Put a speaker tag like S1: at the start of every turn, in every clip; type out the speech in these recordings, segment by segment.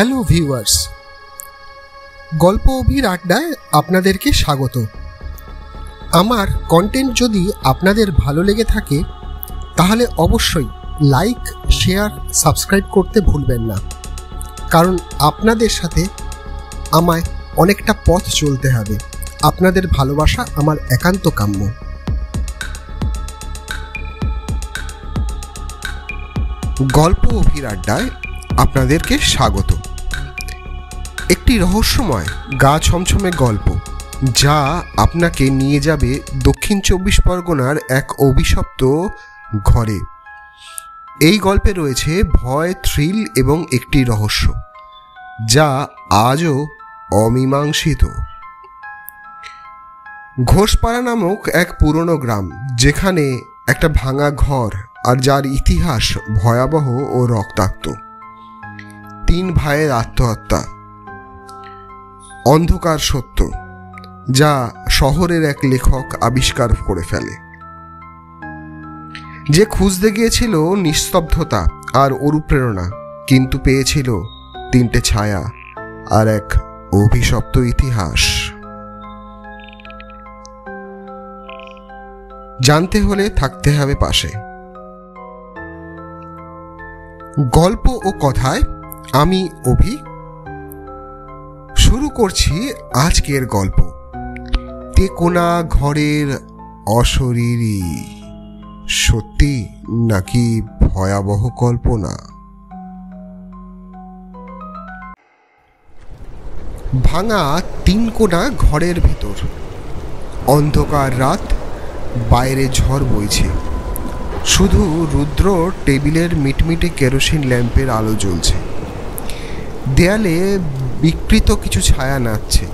S1: Hello viewers, গল্প অভির আড্ডায় আপনাদেরকে স্বাগত। আমার কন্টেন্ট যদি আপনাদের ভালো লেগে থাকে তাহলে অবশ্যই লাইক, শেয়ার, সাবস্ক্রাইব করতে ভুলবেন না, কারণ আপনাদের সাথে আমায় অনেকটা পথ চলতে হবে। আপনাদের ভালোবাসা আমার একান্ত কাম্য। গল্প অভির আড্ডায় আপনাদেরকে স্বাগত। একটি রহস্যময় গা ছমছমে গল্প, যা আপনাকে নিয়ে যাবে দক্ষিণ 24 পরগনার এক অভিশপ্ত ঘরে। এই গল্পে রয়েছে ভয়, থ্রিল এবং একটি রহস্য যা আজও অমীমাংসিত। ঘোষপাড়া নামক এক পুরনো গ্রাম, যেখানে একটা ভাঙা ঘর আর যার ইতিহাস ভয়াবহ ও রক্তাক্ত। 3 ভাইয়ের আত্মহত্যা, অন্ধকার সত্য যা শহরের এক লেখক আবিষ্কার করে ফেলে, যে খুঁজতে গিয়েছিল নিস্তব্ধতা আর অনুপ্রেরণা, কিন্তু পেয়েছিল 3টে ছায়া আর এক অভিশপ্ত ইতিহাস। জানতে হলে থাকতে হবে পাশে। গল্প ও কথায় আমি অভি শুরু করছি আজকের গল্প, তেকোনা ঘরের অশরীরী। সত্যি নাকি ভয়াবহ কল্পনা? ভাঙা 3 কোণা ঘরের ভেতর, অন্ধকার রাত, বাইরে ঝড় বইছে, শুধু রুদ্র টেবিলের মিটমিটে কেরোসিন ল্যাম্পের আলো জ্বলছে। দেয়ালে বিকৃত কিছু ছায়া নাচছে,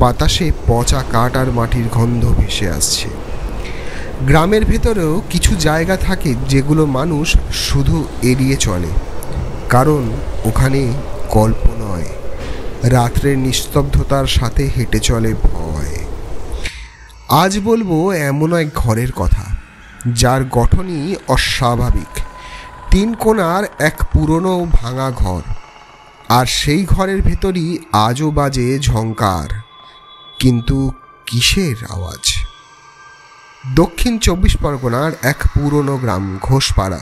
S1: বাতাসে পচা কাঠ আর মাটির গন্ধ ভেসে আসছে। গ্রামের ভেতরেও কিছু জায়গা থাকে যেগুলো মানুষ শুধু এড়িয়ে চলে, কারণ ওখানে গল্প নয়, রাত্রের নিস্তব্ধতার সাথে হেঁটে চলে ভয়। আজ বলবো এমন এক ঘরের কথা, যার গঠনই অস্বাভাবিক। 3 কোণার এক পুরনো ভাঙা ঘর, আর সেই ঘরের ভেতরই আজও বাজে ঝংকার। কিন্তু কিসের আওয়াজ? দক্ষিণ 24 পরগনার এক পুরনো গ্রাম, ঘোষপাড়া।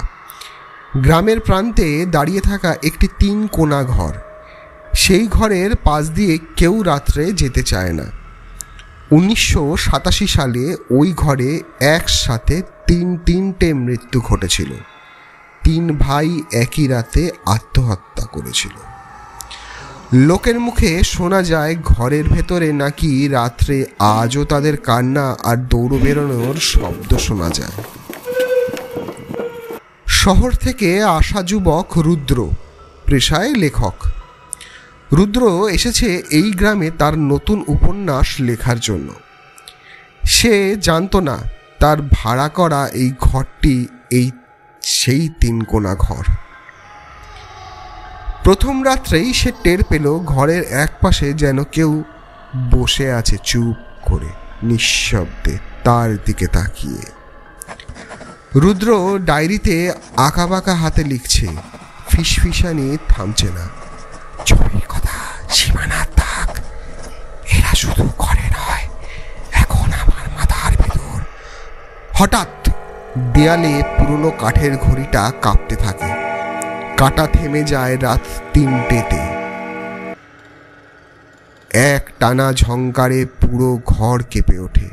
S1: গ্রামের প্রান্তে দাঁড়িয়ে থাকা একটি 3 কোণা ঘর। সেই ঘরের পাশ দিয়ে কেউ রাত্রে যেতে চায় না। 1987 সালে ওই ঘরে একসাথে 3টে মৃত্যু ঘটেছিল। 3 ভাই একই রাতে আত্মহত্যা করেছিল। লোকের মুখে শোনা যায় ঘরের ভেতরে নাকি রাত্রে আজও তাদের কান্না আর দৌড় বেরোনোর শব্দ শোনা যায়। শহর থেকে আসা যুবক রুদ্র, পেশায় লেখক। রুদ্র এসেছে এই গ্রামে তার নতুন উপন্যাস লেখার জন্য। সে জানতো না তার ভাড়া করা এই ঘরটি সেই 3 কোণা ঘর। প্রথম রাত্রেই সে টের পেল ঘরের এক পাশে যেন কেউ বসে আছে, চুপ করে, নিঃশব্দে, তার দিকে তাকিয়ে। রুদ্র ডায়েরিতে আঁকাবাঁকা হাতে লিখছে, ফিসফিসানি থামছে না। ছবির কথা সীমানা থাক, এরা শুধু ঘরে নয়, এখন আমার মাথার ভেতর। হঠাৎ দেয়ালে পুরনো কাঠের ঘড়িটা কাঁপতে থাকে। কাঁটা থেমে যায় রাত 3টেতে। এক টানা ঝংকারে পুরো ঘর কেঁপে ওঠে।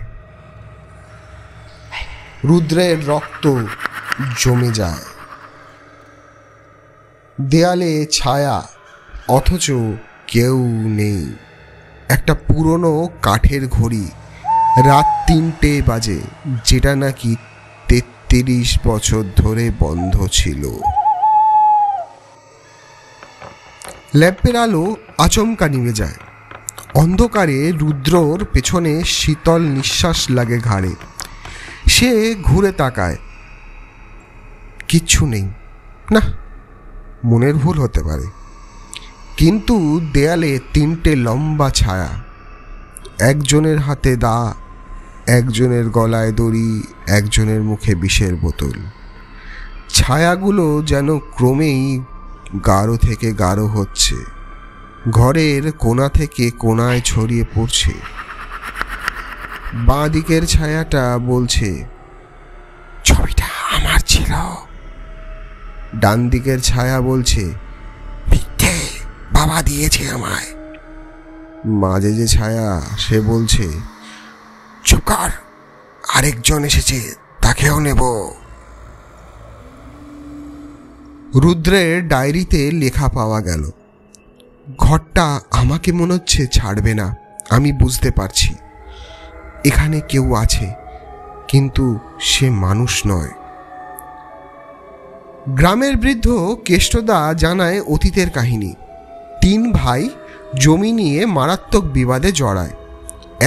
S1: রুদ্রের রক্ত জমে যায়। দেয়ালে ছায়া, অথচ কেউ নেই। একটা পুরনো কাঠের ঘড়ি, রাত 3টে বাজে, যেটা নাকি 33 বছর ধরে বন্ধ ছিল। ল্যাম্পের আলো আচমকা নিভে যায়। অন্ধকারে রুদ্রর পেছনে শীতল নিঃশ্বাস লাগে ঘাড়ে। সে ঘুরে তাকায়, কিচ্ছু নেই। না, মনের ভুল হতে পারে। কিন্তু দেয়ালে 3টে লম্বা ছায়া, একজনের হাতে দা, একজনের গলায় দড়ি, একজনের মুখে বিষের বোতল। ছায়াগুলো যেন ক্রমেই গাঢ় থেকে গাঢ় হচ্ছে, ঘরের কোণা থেকে কোণায় ছড়িয়ে পড়ছে। বাঁ দিকের ছায়াটা বলছে, ছবিটা আমার ছিল। ডান দিকের ছায়া বলছে, মিথ্যে, বাবা দিয়েছে আমায়। মাঝে যে ছায়া, সে বলছে, চুপ কর, আরেকজন এসেছে, তাকেও নেব। রুদ্রের ডায়েরিতে লেখা পাওয়া গেল, ঘরটা আমাকে মনে হচ্ছে ছাড়বে না। আমি বুঝতে পারছি এখানে কেউ আছে, কিন্তু সে মানুষ নয়। গ্রামের বৃদ্ধ কেষ্টদা জানায় অতীতের কাহিনী। 3 ভাই জমি নিয়ে মারাত্মক বিবাদে জড়ায়।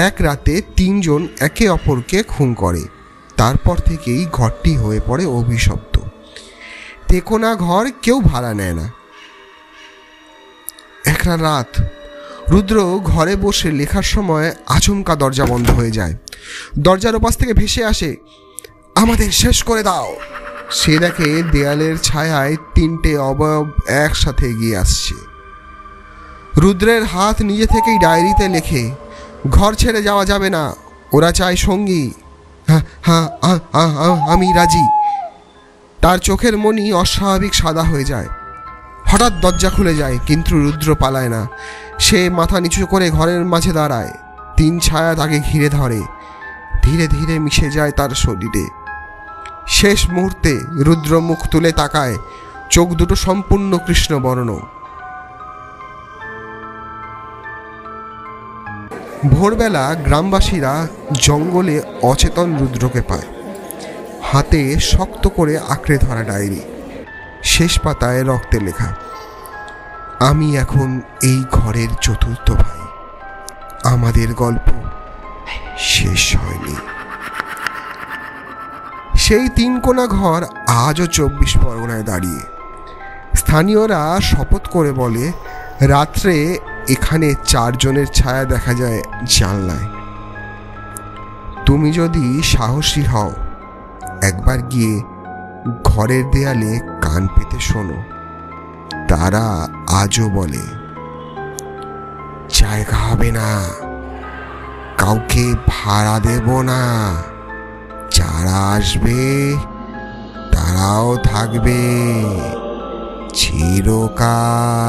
S1: এক রাতে 3 জন একে অপরকে খুন করে। তারপর থেকেই ঘরটি হয়ে পড়ে অভিশপ্ত। তেকোনা ঘর কেউ ভাড়া নেয় না। একটা রাত রুদ্র ঘরে বসে লেখার সময় আচমকা দরজা বন্ধ হয়ে যায়। দরজার ওপাশ থেকে ভেসে আসে, আমাদের শেষ করে দাও। সে দেখে দেয়ালের ছায়ায় 3টে অবয়ব একসাথে এগিয়ে আসছে। রুদ্রের হাত নিজে থেকেই ডায়েরিতে লেখে, ঘর ছেড়ে যাওয়া যাবে না, ওরা চায় সঙ্গী। হ্যাঁ, আমি রাজি। তার চোখের মনি অস্বাভাবিক সাদা হয়ে যায়। হঠাৎ দরজা খুলে যায়, কিন্তু রুদ্র পালায় না। সে মাথা নিচু করে ঘরের মাঝে দাঁড়ায়। 3 ছায়া তাকে ঘিরে ধরে, ধীরে ধীরে মিশে যায় তার শরীরে। শেষ মুহূর্তে রুদ্র মুখ তুলে তাকায়, চোখ দুটো সম্পূর্ণ কৃষ্ণবর্ণ। ভোরবেলা গ্রামবাসীরা জঙ্গলে অচেতন রুদ্রকে পায়। হাতে শক্ত করে আঁকড়ে ধরা ডায়েরি, শেষ পাতায় রক্তে লেখা, আমি এখন এই ঘরের 4র্থ ভাই, আমাদের গল্প শেষ হয়নি। সেই 3 কোণা ঘর আজও 24 পরগনায় দাঁড়িয়ে। স্থানীয়রা শপথ করে বলে, রাত্রে এখানে 4 জনের ছায়া দেখা যায় জানলায়। তুমি যদি সাহসী হও, একবার গিয়ে ঘরের দেয়ালে কান পেতে শোনো। তারা আজও বলে, জায়গা হবে না, কাউকে ভাড়া দেব না, যারা আসবে তারাও থাকবে চিরকাল।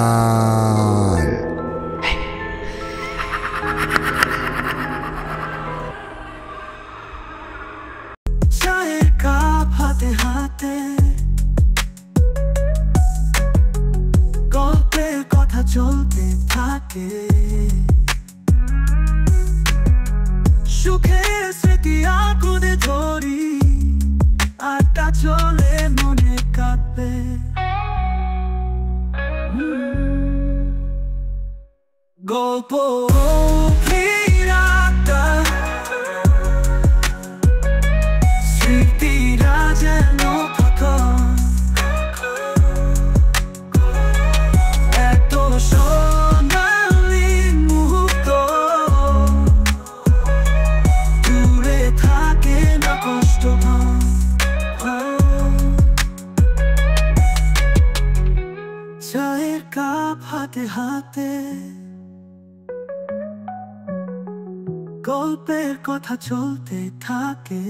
S2: চায়ের কাপ হাতে হাতে, গল্পের কথা চলতে থাকে, সুখের স্মৃতি আগুনে ধরি, আড্ডা চলে মনে কাঁদবে। গল্প ফিরাটা, স্মৃতিরা যেন প্রথম, এত সোনালি মুহূর্ত, দূরে থাকে না কষ্ট। চায়ের কাপ হাতে হাতে, গল্পের কথা চলতে থাকে।